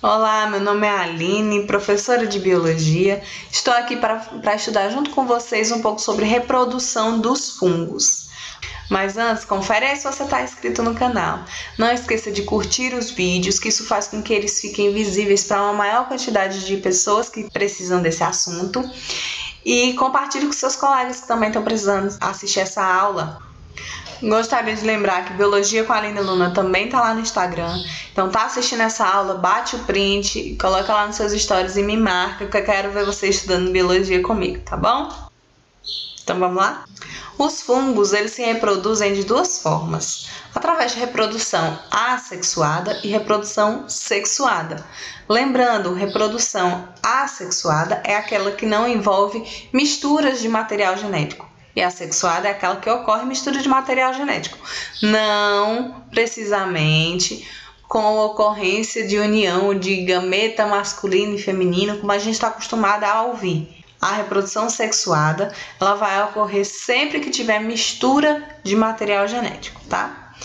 Olá, meu nome é Aline, professora de Biologia. Estou aqui para estudar junto com vocês um pouco sobre reprodução dos fungos. Mas antes, confere aí se você está inscrito no canal. Não esqueça de curtir os vídeos, que isso faz com que eles fiquem visíveis para uma maior quantidade de pessoas que precisam desse assunto. E compartilhe com seus colegas que também estão precisando assistir essa aula. Gostaria de lembrar que Biologia com a Aline Luna também tá lá no Instagram. Então tá assistindo essa aula, bate o print, coloca lá nos seus stories e me marca, que eu quero ver você estudando Biologia comigo, tá bom? Então vamos lá? Os fungos, eles se reproduzem de duas formas. Através de reprodução assexuada e reprodução sexuada. Lembrando, reprodução assexuada é aquela que não envolve misturas de material genético. E a sexuada é aquela que ocorre mistura de material genético. Não precisamente com a ocorrência de união de gameta masculino e feminino, como a gente está acostumada a ouvir. A reprodução sexuada, ela vai ocorrer sempre que tiver mistura de material genético, tá?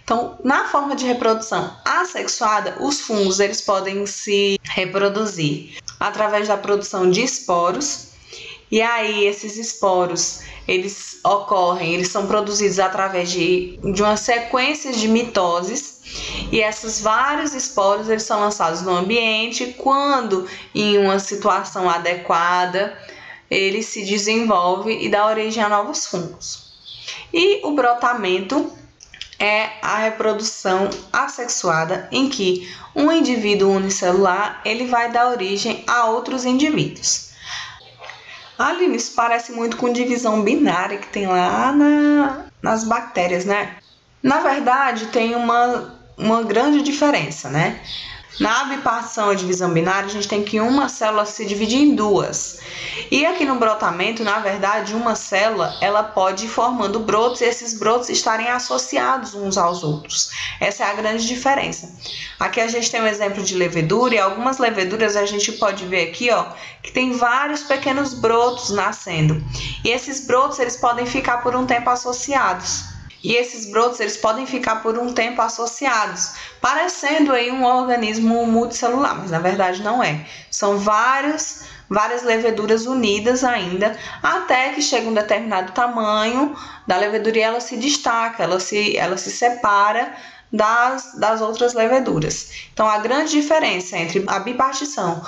Então, na forma de reprodução assexuada, os fungos eles podem se reproduzir através da produção de esporos. E aí, esses esporos, eles são produzidos através de uma sequência de mitoses. E esses vários esporos, eles são lançados no ambiente quando, em uma situação adequada, ele se desenvolve e dá origem a novos fungos. E o brotamento é a reprodução assexuada, em que um indivíduo unicelular ele vai dar origem a outros indivíduos. Aline, isso parece muito com divisão binária que tem lá nas bactérias, né? Na verdade, tem uma grande diferença, né? Na bipartição e divisão binária, a gente tem que uma célula se dividir em duas. E aqui no brotamento, na verdade, uma célula ela pode ir formando brotos e esses brotos estarem associados uns aos outros. Essa é a grande diferença. Aqui a gente tem um exemplo de levedura e algumas leveduras a gente pode ver aqui, ó, que tem vários pequenos brotos nascendo. E esses brotos eles podem ficar por um tempo associados. E esses brotos eles podem ficar por um tempo associados, parecendo aí um organismo multicelular, mas na verdade não é. São várias leveduras unidas ainda, até que chega um determinado tamanho da levedura e ela se destaca, ela se separa das outras leveduras. Então, a grande diferença entre a bipartição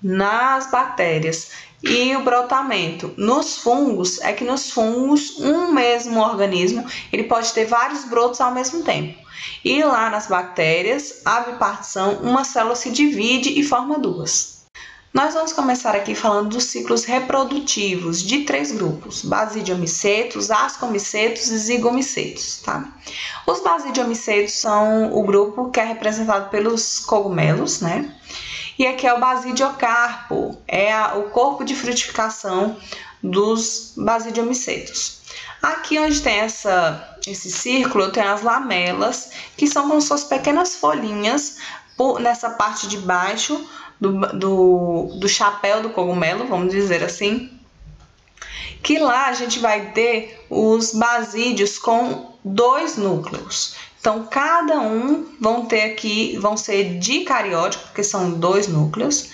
nas bactérias e o brotamento nos fungos é que nos fungos um mesmo organismo ele pode ter vários brotos ao mesmo tempo. E lá nas bactérias, a bipartição, uma célula se divide e forma duas. Nós vamos começar aqui falando dos ciclos reprodutivos de três grupos: basidiomicetos, ascomicetos e zigomicetos, tá? Os basidiomicetos são o grupo que é representado pelos cogumelos, né? E aqui é o basidiocarpo, é o corpo de frutificação dos basidiomicetos. Aqui onde tem esse círculo, tem as lamelas, que são como suas pequenas folhinhas nessa parte de baixo do chapéu do cogumelo, vamos dizer assim. Que lá a gente vai ter os basídeos com dois núcleos. Então, cada um vão ser dicarióticos, porque são dois núcleos,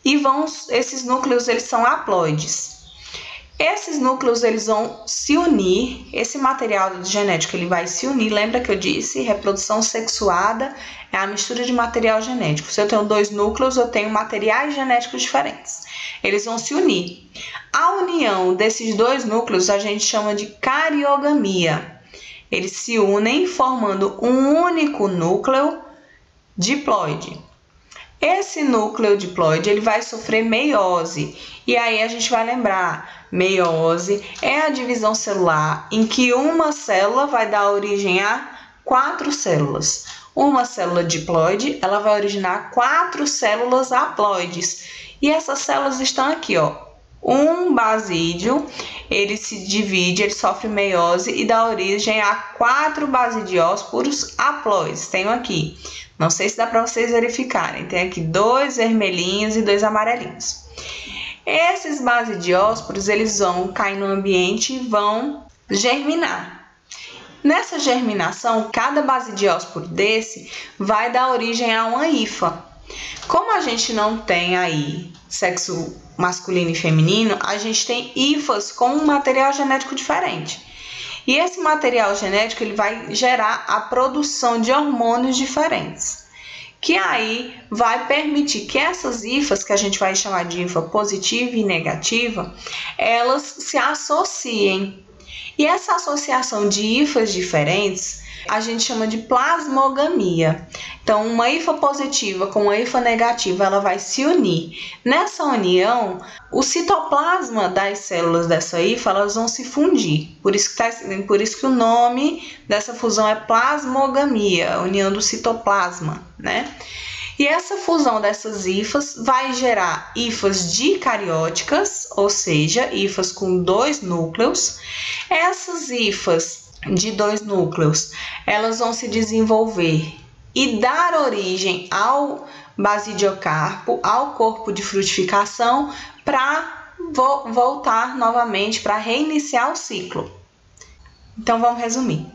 e esses núcleos eles são haploides. Esses núcleos eles vão se unir, esse material genético ele vai se unir, lembra que eu disse, reprodução sexuada é a mistura de material genético. Se eu tenho dois núcleos, eu tenho materiais genéticos diferentes. Eles vão se unir. A união desses dois núcleos a gente chama de cariogamia. Eles se unem formando um único núcleo diploide. Esse núcleo diploide ele vai sofrer meiose. E aí a gente vai lembrar, meiose é a divisão celular em que uma célula vai dar origem a 4 células. Uma célula diploide, ela vai originar 4 células haploides. E essas células estão aqui, ó. Um basídeo, ele se divide, ele sofre meiose e dá origem a 4 basidiósporos haploides. Tenho aqui, não sei se dá para vocês verificarem, tem aqui 2 vermelhinhos e 2 amarelinhos. Esses basidiósporos, eles vão cair no ambiente e vão germinar. Nessa germinação, cada basidiósporo desse vai dar origem a uma hifa. Como a gente não tem aí sexo masculino e feminino, a gente tem hifas com um material genético diferente. E esse material genético ele vai gerar a produção de hormônios diferentes, que aí vai permitir que essas hifas, que a gente vai chamar de hifa positiva e negativa, elas se associem. E essa associação de hifas diferentes a gente chama de plasmogamia. Então, uma hifa positiva com uma hifa negativa, ela vai se unir. Nessa união, o citoplasma das células dessa hifa, elas vão se fundir. Por isso que o nome dessa fusão é plasmogamia, a união do citoplasma, né? E essa fusão dessas hifas vai gerar hifas dicarióticas, ou seja, hifas com 2 núcleos. Essas hifas de 2 núcleos, elas vão se desenvolver e dar origem ao basidiocarpo, ao corpo de frutificação, para voltar novamente, para reiniciar o ciclo. Então vamos resumir.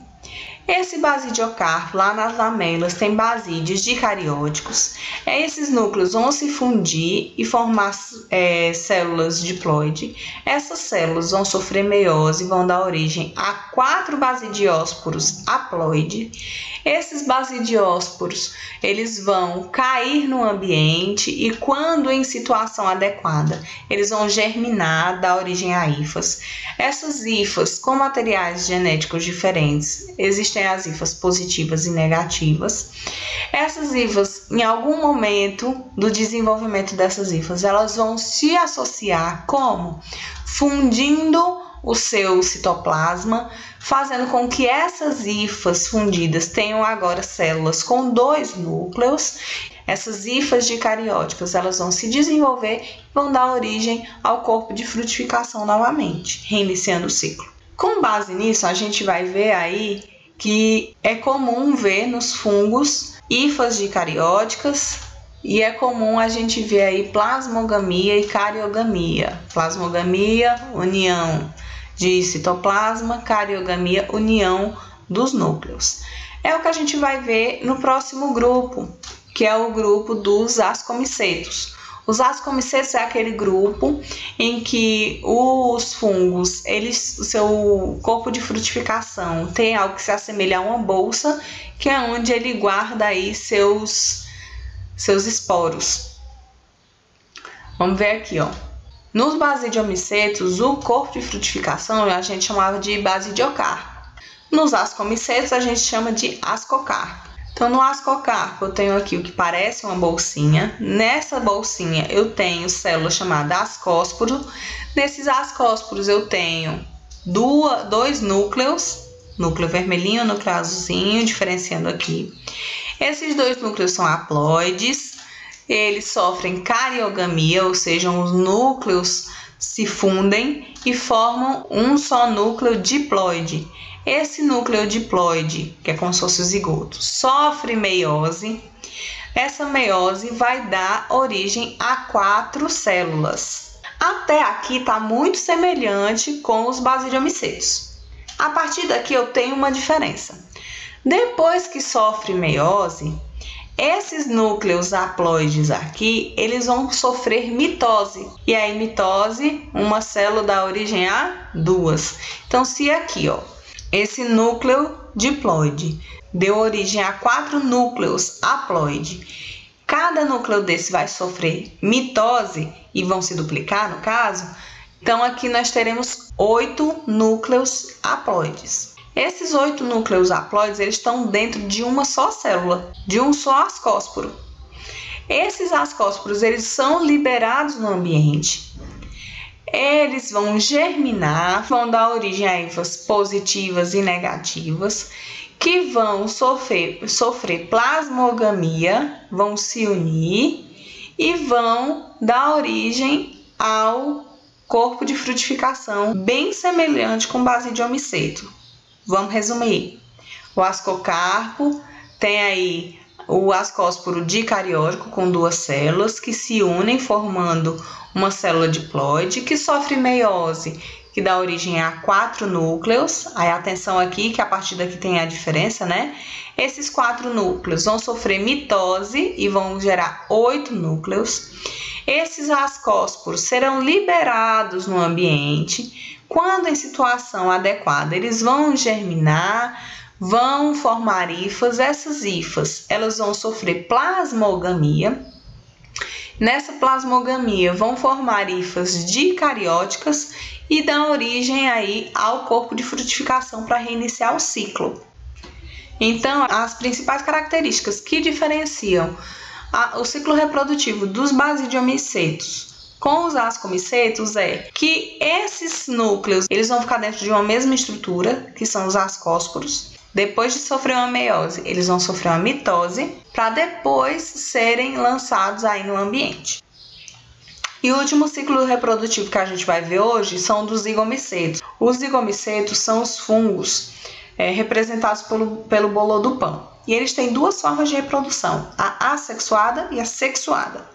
Esse basidiocarpo, lá nas lamelas, tem basídeos dicarióticos. Esses núcleos vão se fundir e formar células diploide. Essas células vão sofrer meiose e vão dar origem a 4 basidiósporos haploide. Esses basidiósporos, eles vão cair no ambiente e, quando em situação adequada, eles vão germinar, dar origem a hifas. Essas hifas com materiais genéticos diferentes, existem as hifas positivas e negativas. Essas hifas, em algum momento do desenvolvimento dessas hifas, elas vão se associar como? Fundindo o seu citoplasma, fazendo com que essas hifas fundidas tenham agora células com 2 núcleos. Essas hifas dicarióticas, elas vão se desenvolver e vão dar origem ao corpo de frutificação novamente, reiniciando o ciclo. Com base nisso, a gente vai ver aí que é comum ver nos fungos hifas dicarióticas e é comum a gente ver aí plasmogamia e cariogamia. Plasmogamia, união de citoplasma, cariogamia, união dos núcleos. É o que a gente vai ver no próximo grupo, que é o grupo dos ascomicetos. Os ascomicetos é aquele grupo em que os fungos, o seu corpo de frutificação tem algo que se assemelha a uma bolsa, que é onde ele guarda aí seus esporos. Vamos ver aqui, ó. Nos basidiomicetos, o corpo de frutificação a gente chamava de basidiocarpo. Nos ascomicetos, a gente chama de ascocarpo. Então, no ascocarpo, eu tenho aqui o que parece uma bolsinha. Nessa bolsinha, eu tenho célula chamada ascósporo. Nesses ascósporos, eu tenho 2 núcleos, núcleo vermelhinho e núcleo azulzinho, diferenciando aqui. Esses 2 núcleos são haploides. Eles sofrem cariogamia, ou seja, os núcleos se fundem e formam um só núcleo diploide. Esse núcleo diploide, que é como se fosse o zigoto, sofre meiose. Essa meiose vai dar origem a 4 células. Até aqui está muito semelhante com os basidiomicetos. A partir daqui eu tenho uma diferença. Depois que sofre meiose, esses núcleos haploides aqui, eles vão sofrer mitose. E aí, mitose, uma célula dá origem a 2. Então, se aqui, ó, esse núcleo diploide deu origem a 4 núcleos haploide, cada núcleo desse vai sofrer mitose e vão se duplicar, no caso. Então, aqui nós teremos 8 núcleos haploides. Esses 8 núcleos haploides, eles estão dentro de uma só célula, de um só ascósporo. Esses ascósporos, eles são liberados no ambiente. Eles vão germinar, vão dar origem a hifas positivas e negativas, que vão sofrer plasmogamia, vão se unir e vão dar origem ao corpo de frutificação, bem semelhante com o basidiomiceto. Vamos resumir. O ascocarpo tem aí o ascósporo dicariótico com 2 células que se unem formando uma célula diploide que sofre meiose, que dá origem a 4 núcleos. Aí atenção aqui que a partir daqui tem a diferença, né? Esses 4 núcleos vão sofrer mitose e vão gerar 8 núcleos. Esses ascósporos serão liberados no ambiente. Quando em situação adequada, eles vão germinar, vão formar hifas. Essas hifas, elas vão sofrer plasmogamia. Nessa plasmogamia, vão formar hifas dicarióticas e dar origem aí ao corpo de frutificação para reiniciar o ciclo. Então, as principais características que diferenciam o ciclo reprodutivo dos basidiomicetos com os ascomicetos é que esses núcleos eles vão ficar dentro de uma mesma estrutura, que são os ascósporos. Depois de sofrer uma meiose, eles vão sofrer uma mitose para depois serem lançados aí no ambiente. E o último ciclo reprodutivo que a gente vai ver hoje são dos zigomicetos. Os zigomicetos são os fungos representados pelo bolor do pão. E eles têm 2 formas de reprodução, a assexuada e a sexuada.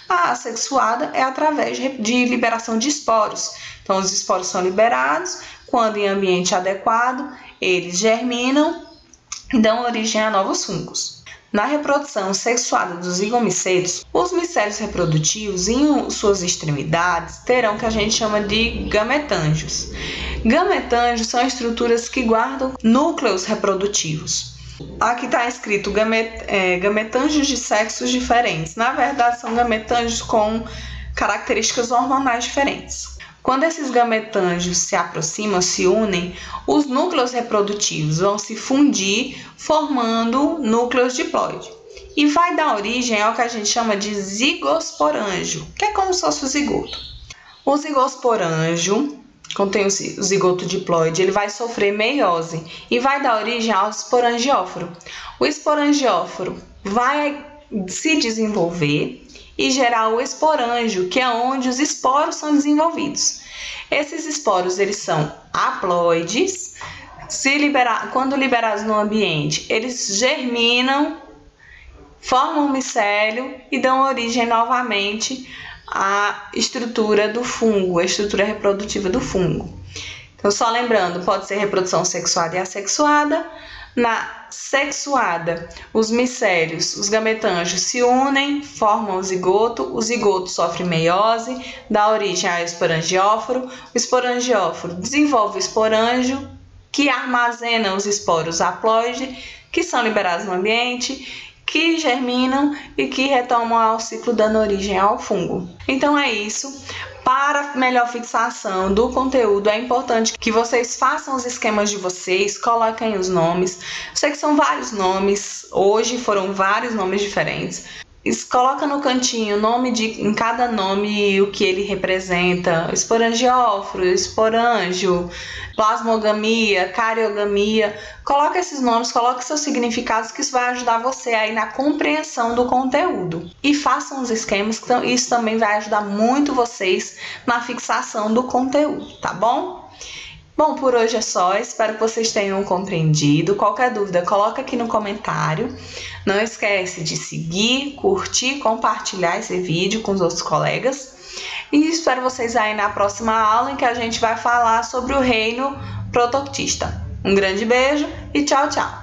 A assexuada é através de liberação de esporos. Então, os esporos são liberados, quando em ambiente adequado, eles germinam e dão origem a novos fungos. Na reprodução sexuada dos zigomicetos, os micélios reprodutivos, em suas extremidades, terão o que a gente chama de gametângios. Gametângios são estruturas que guardam núcleos reprodutivos. Aqui está escrito gametângios de sexos diferentes. Na verdade, são gametângios com características hormonais diferentes. Quando esses gametângios se aproximam, se unem, os núcleos reprodutivos vão se fundir, formando núcleos diploide. E vai dar origem ao que a gente chama de zigosporângio, que é como se fosse o zigoto. O zigosporângio contém o zigoto diploide, ele vai sofrer meiose e vai dar origem ao esporangióforo. O esporangióforo vai se desenvolver e gerar o esporângio, que é onde os esporos são desenvolvidos. Esses esporos eles são haploides. Quando liberados no ambiente, eles germinam, formam um micélio e dão origem novamente à estrutura do fungo, a estrutura reprodutiva do fungo. Então, só lembrando, pode ser reprodução sexuada e assexuada. Na sexuada, os micélios, os gametângios se unem, formam o zigoto sofre meiose, dá origem ao esporangióforo, o esporangióforo desenvolve o esporângio, que armazena os esporos haploide, que são liberados no ambiente, que germinam e que retomam ao ciclo dando origem ao fungo. Então é isso. Para melhor fixação do conteúdo, é importante que vocês façam os esquemas de vocês, coloquem os nomes. Eu sei que são vários nomes, hoje foram vários nomes diferentes. Coloca no cantinho o nome em cada nome, o que ele representa: esporangióforo, esporângio, plasmogamia, cariogamia. Coloca esses nomes, coloca seus significados, que isso vai ajudar você aí na compreensão do conteúdo. E façam os esquemas, que isso também vai ajudar muito vocês na fixação do conteúdo, tá bom? Bom, por hoje é só, espero que vocês tenham compreendido. Qualquer dúvida, coloca aqui no comentário. Não esquece de seguir, curtir, compartilhar esse vídeo com os outros colegas. E espero vocês aí na próxima aula, em que a gente vai falar sobre o reino protoctista. Um grande beijo e tchau, tchau!